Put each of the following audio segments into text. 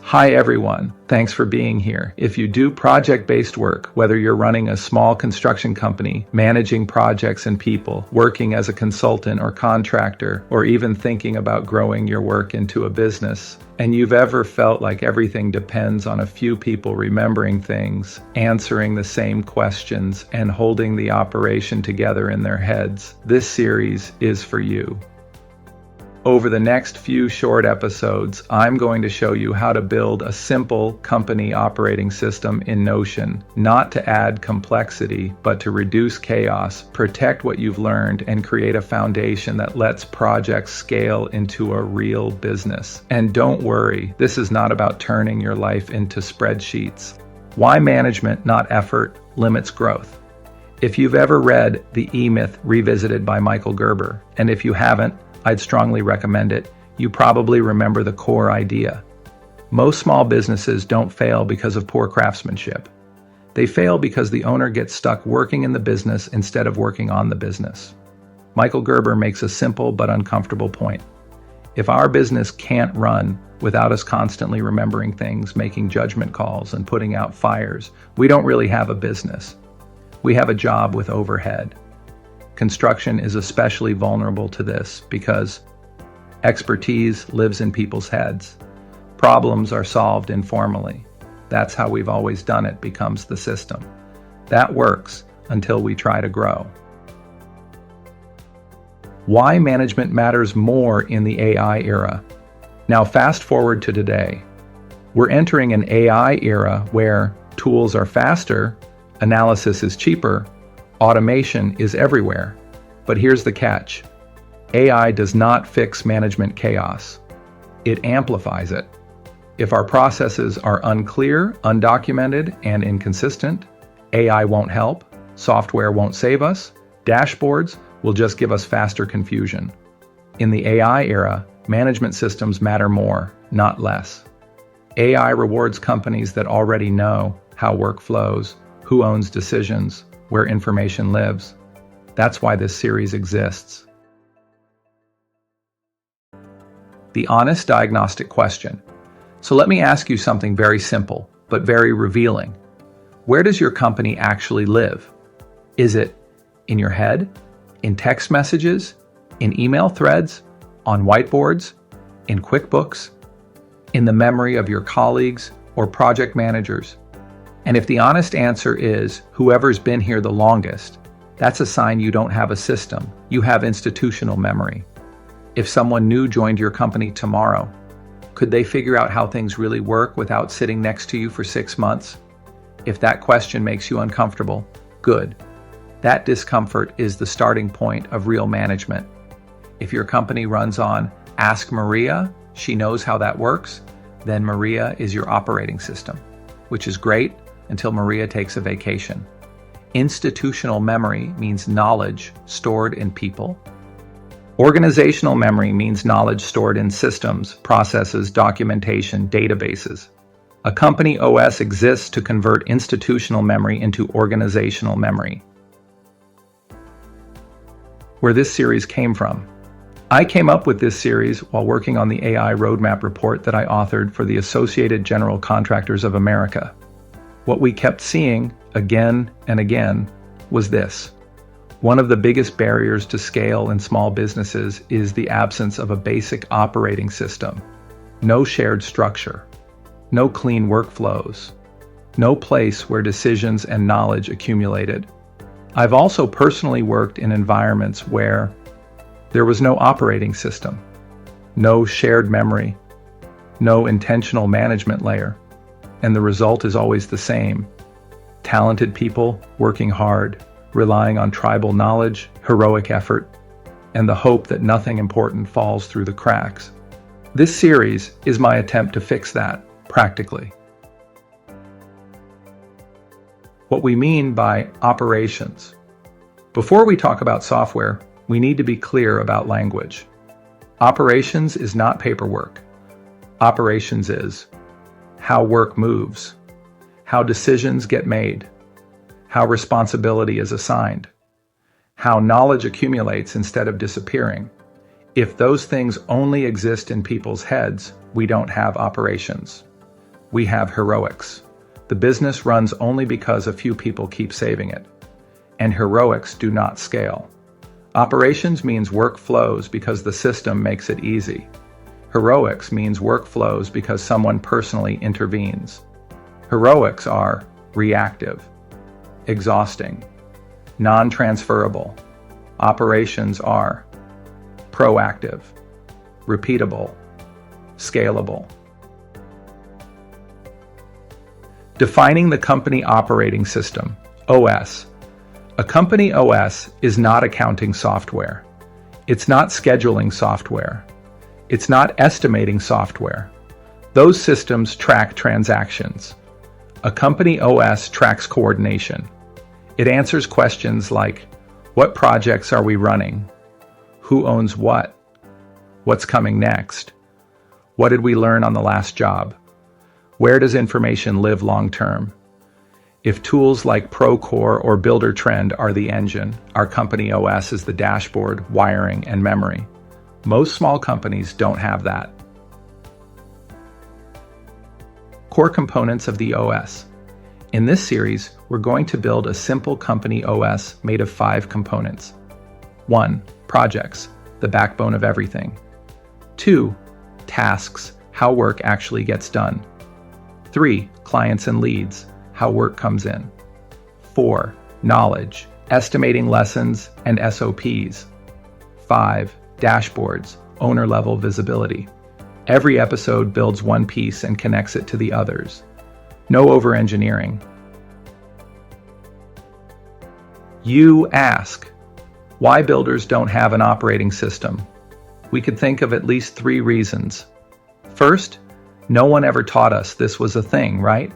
Hi everyone, thanks for being here. If you do project-based work, whether you're running a small construction company, managing projects and people, working as a consultant or contractor, or even thinking about growing your work into a business, and you've ever felt like everything depends on a few people remembering things, answering the same questions, and holding the operation together in their heads, this series is for you. Over the next few short episodes, I'm going to show you how to build a simple company operating system in Notion, not to add complexity, but to reduce chaos, protect what you've learned, and create a foundation that lets projects scale into a real business. And don't worry, this is not about turning your life into spreadsheets. Why management, not effort, limits growth? If you've ever read The E-Myth Revisited by Michael Gerber, and if you haven't, I'd strongly recommend it. You probably remember the core idea. Most small businesses don't fail because of poor craftsmanship. They fail because the owner gets stuck working in the business instead of working on the business. Michael Gerber makes a simple but uncomfortable point. If our business can't run without us constantly remembering things, making judgment calls, and putting out fires, we don't really have a business. We have a job with overhead. Construction is especially vulnerable to this because expertise lives in people's heads. Problems are solved informally. That's how we've always done it becomes the system. That works until we try to grow. Why management matters more in the AI era. Now fast forward to today. We're entering an AI era where tools are faster, analysis is cheaper, automation is everywhere. But here's the catch. AI does not fix management chaos. It amplifies it. If our processes are unclear, undocumented, and inconsistent, AI won't help, software won't save us, dashboards will just give us faster confusion. In the AI era, management systems matter more, not less. AI rewards companies that already know how work flows, who owns decisions, where information lives. That's why this series exists. The honest diagnostic question. So let me ask you something very simple, but very revealing. Where does your company actually live? Is it in your head, in text messages, in email threads, on whiteboards, in QuickBooks, in the memory of your colleagues or project managers? And if the honest answer is whoever's been here the longest, that's a sign you don't have a system. You have institutional memory. If someone new joined your company tomorrow, could they figure out how things really work without sitting next to you for 6 months? If that question makes you uncomfortable, good. That discomfort is the starting point of real management. If your company runs on Ask Maria, she knows how that works, then Maria is your operating system, which is great until Maria takes a vacation. Institutional memory means knowledge stored in people. Organizational memory means knowledge stored in systems, processes, documentation, databases. A company OS exists to convert institutional memory into organizational memory. Where this series came from. I came up with this series while working on the AI roadmap report that I authored for the Associated General Contractors of America. What we kept seeing again and again was this. One of the biggest barriers to scale in small businesses is the absence of a basic operating system. No shared structure, no clean workflows, no place where decisions and knowledge accumulated. I've also personally worked in environments where there was no operating system, no shared memory, no intentional management layer. And the result is always the same. Talented people working hard, relying on tribal knowledge, heroic effort, and the hope that nothing important falls through the cracks. This series is my attempt to fix that, practically. What we mean by operations. Before we talk about software, we need to be clear about language. Operations is not paperwork. Operations is how work moves, how decisions get made, how responsibility is assigned, how knowledge accumulates instead of disappearing. If those things only exist in people's heads, we don't have operations. We have heroics. The business runs only because a few people keep saving it. And heroics do not scale. Operations means work flows because the system makes it easy. Heroics means work flows because someone personally intervenes. Heroics are reactive, exhausting, non-transferable. Operations are proactive, repeatable, scalable. Defining the company operating system, OS. A company OS is not accounting software. It's not scheduling software. It's not estimating software. Those systems track transactions. A company OS tracks coordination. It answers questions like, what projects are we running? Who owns what? What's coming next? What did we learn on the last job? Where does information live long term? If tools like Procore or Builder-Trend are the engine, our company OS is the dashboard, wiring, and memory. Most small companies don't have that. Core components of the OS. In this series, we're going to build a simple company OS made of 5 components. 1. Projects, the backbone of everything. 2. Tasks, how work actually gets done. 3. Clients and leads, how work comes in. 4. Knowledge, estimating lessons and SOPs. 5. Dashboards, owner-level visibility. Every episode builds one piece and connects it to the others. No over-engineering. You ask, why builders don't have an operating system? We could think of at least 3 reasons. First, no one ever taught us this was a thing, right?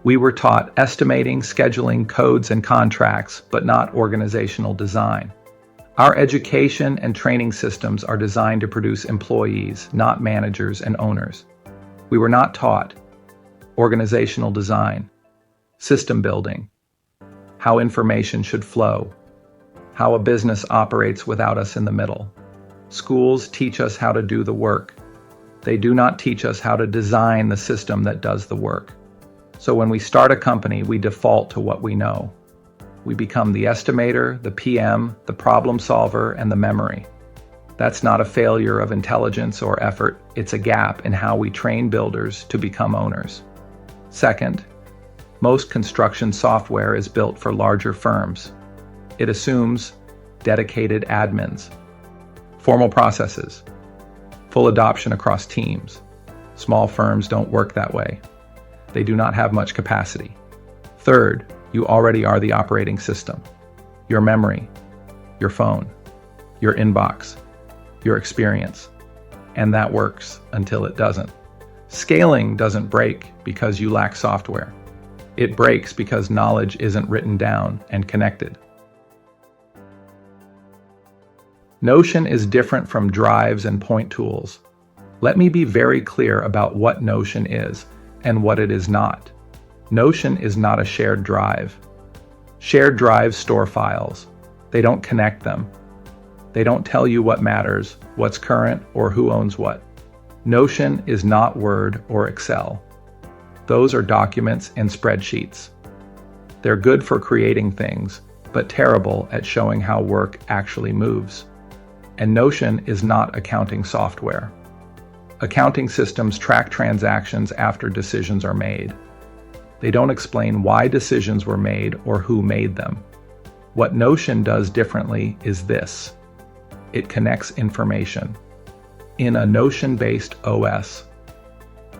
We were taught estimating, scheduling, codes, and contracts, but not organizational design. Our education and training systems are designed to produce employees, not managers and owners. We were not taught organizational design, system building, how information should flow, how a business operates without us in the middle. Schools teach us how to do the work. They do not teach us how to design the system that does the work. So when we start a company, we default to what we know. We become the estimator, the PM, the problem solver, and the memory. That's not a failure of intelligence or effort. It's a gap in how we train builders to become owners. Second, most construction software is built for larger firms. It assumes dedicated admins, formal processes, full adoption across teams. Small firms don't work that way. They do not have much capacity. Third, you already are the operating system. Your memory, your phone, your inbox, your experience. And that works until it doesn't. Scaling doesn't break because you lack software. It breaks because knowledge isn't written down and connected. Notion is different from drives and point tools. Let me be very clear about what Notion is and what it is not. Notion is not a shared drive. Shared drives store files. They don't connect them. They don't tell you what matters, what's current, or who owns what. Notion is not Word or Excel. Those are documents and spreadsheets. They're good for creating things, but terrible at showing how work actually moves. And Notion is not accounting software. Accounting systems track transactions after decisions are made. They don't explain why decisions were made or who made them. What Notion does differently is this. It connects information. In a Notion-based OS,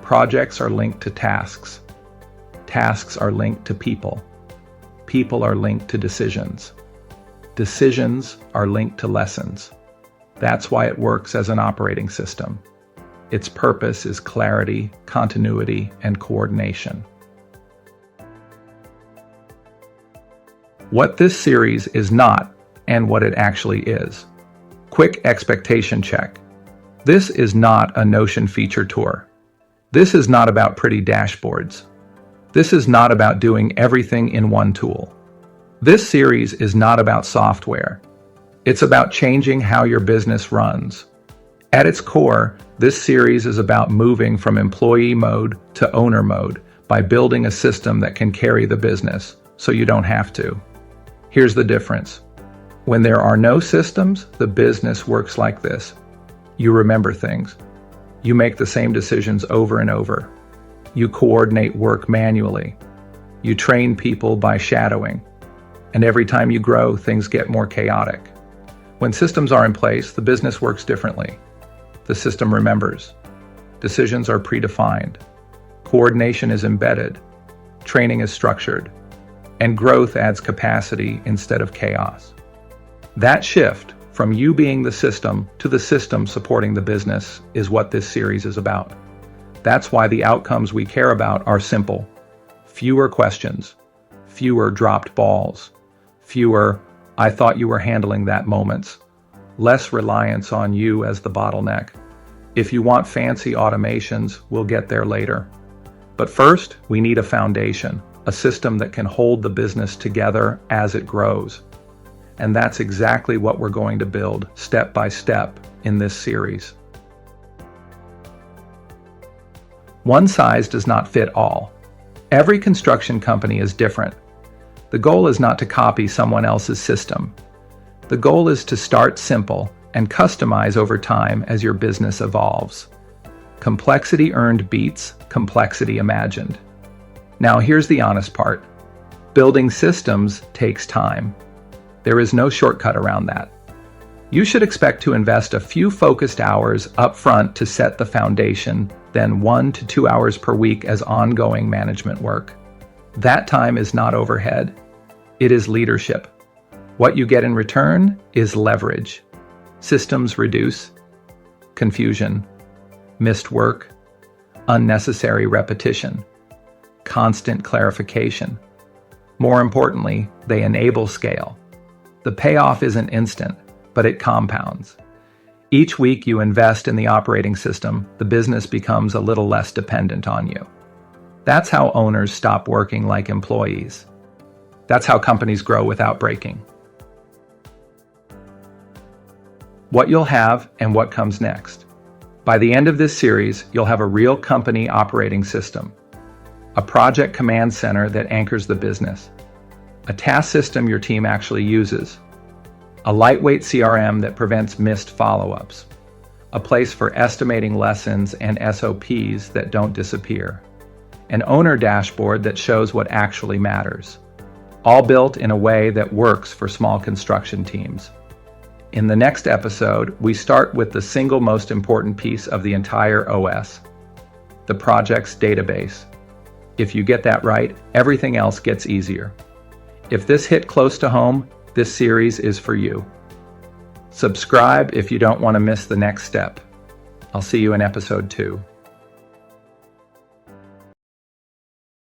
projects are linked to tasks. Tasks are linked to people. People are linked to decisions. Decisions are linked to lessons. That's why it works as an operating system. Its purpose is clarity, continuity, and coordination. What this series is not, and what it actually is. Quick expectation check. This is not a Notion feature tour. This is not about pretty dashboards. This is not about doing everything in one tool. This series is not about software. It's about changing how your business runs. At its core, this series is about moving from employee mode to owner mode by building a system that can carry the business, so you don't have to. Here's the difference. When there are no systems, the business works like this. You remember things. You make the same decisions over and over. You coordinate work manually. You train people by shadowing. And every time you grow, things get more chaotic. When systems are in place, the business works differently. The system remembers. Decisions are predefined. Coordination is embedded. Training is structured. And growth adds capacity instead of chaos. That shift from you being the system to the system supporting the business is what this series is about. That's why the outcomes we care about are simple. Fewer questions, fewer dropped balls, fewer "I thought you were handling that" moments, less reliance on you as the bottleneck. If you want fancy automations, we'll get there later. But first, we need a foundation, a system that can hold the business together as it grows. And that's exactly what we're going to build step by step in this series. One size does not fit all. Every construction company is different. The goal is not to copy someone else's system. The goal is to start simple and customize over time as your business evolves. Complexity earned beats complexity imagined. Now here's the honest part. Building systems takes time. There is no shortcut around that. You should expect to invest a few focused hours up front to set the foundation, then 1 to 2 hours per week as ongoing management work. That time is not overhead. It is leadership. What you get in return is leverage. Systems reduce confusion, missed work, unnecessary repetition, constant clarification. More importantly, they enable scale. The payoff isn't instant, but it compounds. Each week you invest in the operating system, the business becomes a little less dependent on you. That's how owners stop working like employees. That's how companies grow without breaking. What you'll have and what comes next. By the end of this series, you'll have a real company operating system, a project command center that anchors the business, a task system your team actually uses, a lightweight CRM that prevents missed follow-ups, a place for estimating lessons and SOPs that don't disappear, an owner dashboard that shows what actually matters, all built in a way that works for small construction teams. In the next episode, we start with the single most important piece of the entire OS, the project's database. If you get that right, everything else gets easier. If this hit close to home, this series is for you. Subscribe if you don't want to miss the next step. I'll see you in episode 2.